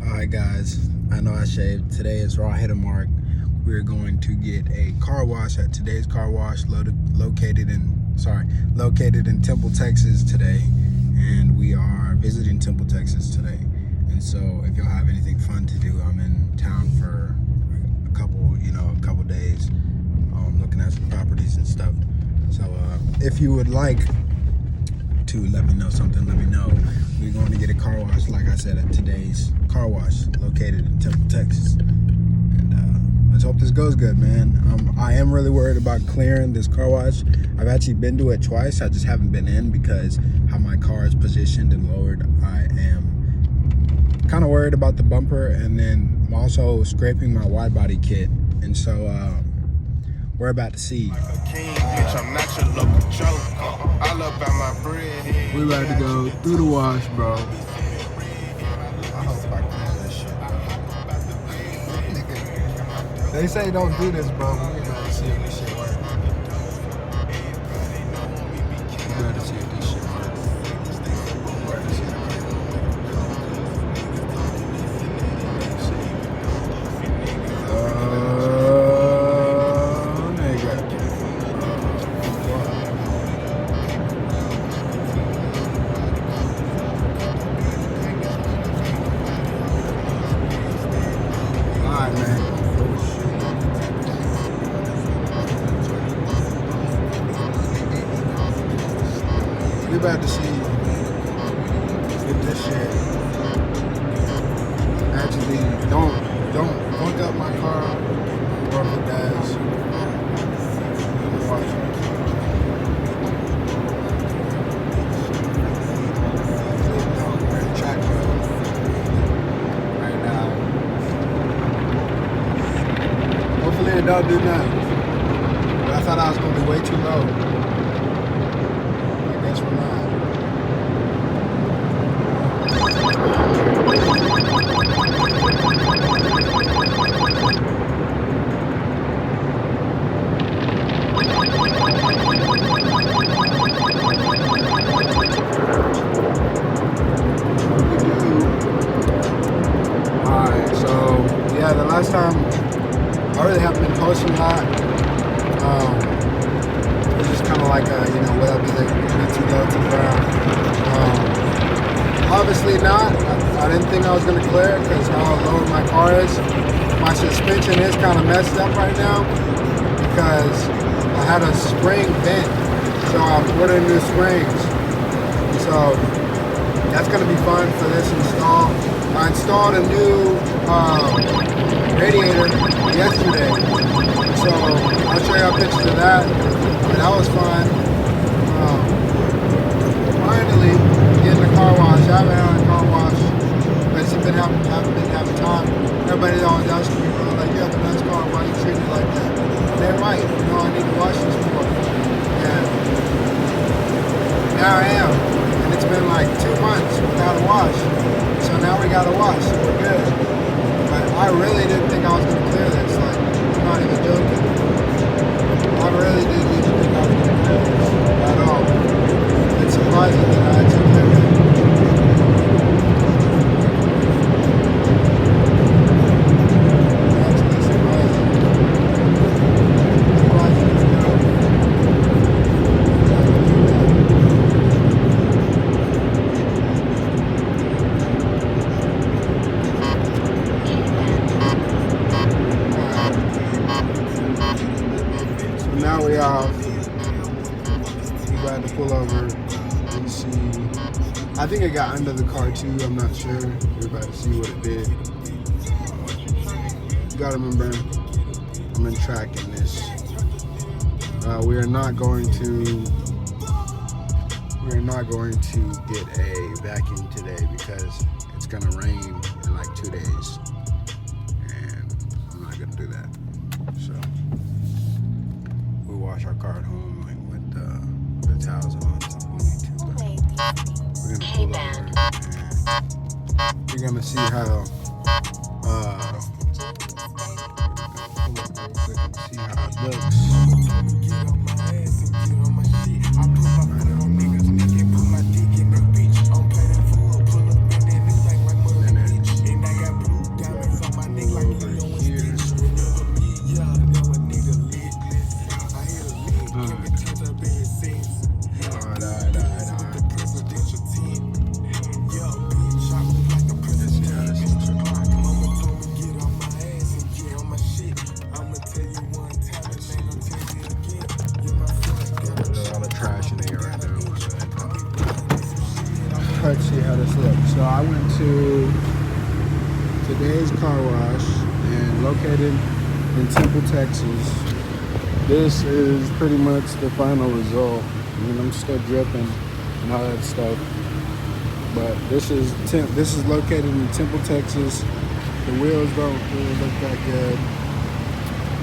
Alright guys, I know I shaved. Today is Raw Hit a Mark. We're going to get a car wash at Today's Car Wash located in Temple, Texas today. And we are visiting Temple, Texas today. And so if y'all have anything fun to do, I'm in town for a couple days, looking at some properties and stuff. So if you would like to let me know something, let me know. We're going to get a car wash, like I said, at Today's Car Wash located in Temple, Texas. And let's hope this goes good, man. I am really worried about clearing this car wash. I've actually been to it twice. I just haven't been in because how my car is positioned and lowered. I am kind of worried about the bumper, and then I'm also scraping my wide body kit. And so we're about to see. We about to go through the wash, bro. I hope I can do this shit. They say don't do this, bro. We gotta see if this shit works. We gotta see if this shit we about to see if this shit actually don't fuck up my car, or if it does. Watch it. We're in track mode right now. Hopefully it don't do nothing. But I thought I was gonna be way too low. Guess we're not. Alright, so yeah, the last time I really haven't been posting a lot. It's just kind of like what I'll be like, too low to the ground. Obviously not. I didn't think I was going to clear it because how low my car is. My suspension is kind of messed up right now because I had a spring bent, so I put in new springs. So that's going to be fun for this install. I installed a new radiator yesterday, so I'll show y'all pictures of that. But that was fun. Finally, getting the car wash. I haven't had a car wash, but it's been haven't been having time. Everybody's always asking me, bro, like, you have a nice car, why you treat it like that? And they're right. I need to wash this more. And now I am. And it's been like 2 months without a wash. So now we got a wash, so we're good. But I really didn't think I was going to clear this. Like, I'm not even joking. I really didn't even think I was going to clear this at all. It's surprising that I actually cleared it. Actually surprising. Now we glad to pull over and see. I think it got under the car too, I'm not sure. We're about to see what it did. You gotta remember, I'm in track in this. We are not going to get a vacuum today because it's gonna rain in like 2 days. And I'm not gonna do that. So wash our car at home with the towels on if we need to. But we're gonna pull over and you're gonna see how see how it looks. let's see how this looks. So I went to today's car wash and located in Temple, Texas. This is pretty much the final result. I mean, I'm still dripping and all that stuff. But this is located in Temple, Texas. The wheels don't really look that good.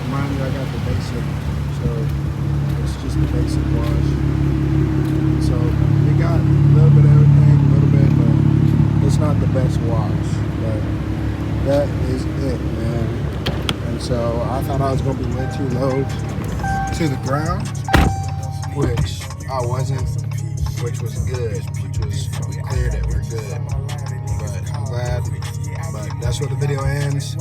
Mind you, I got the basic, so it's just the basic wash. So we got a little bit of everything, a little bit, but it's not the best wash. But that is it, man. And so I thought I was gonna be way too low to the ground, which I wasn't, which was good, which was clear that we're good. But I'm glad. But that's where the video ends.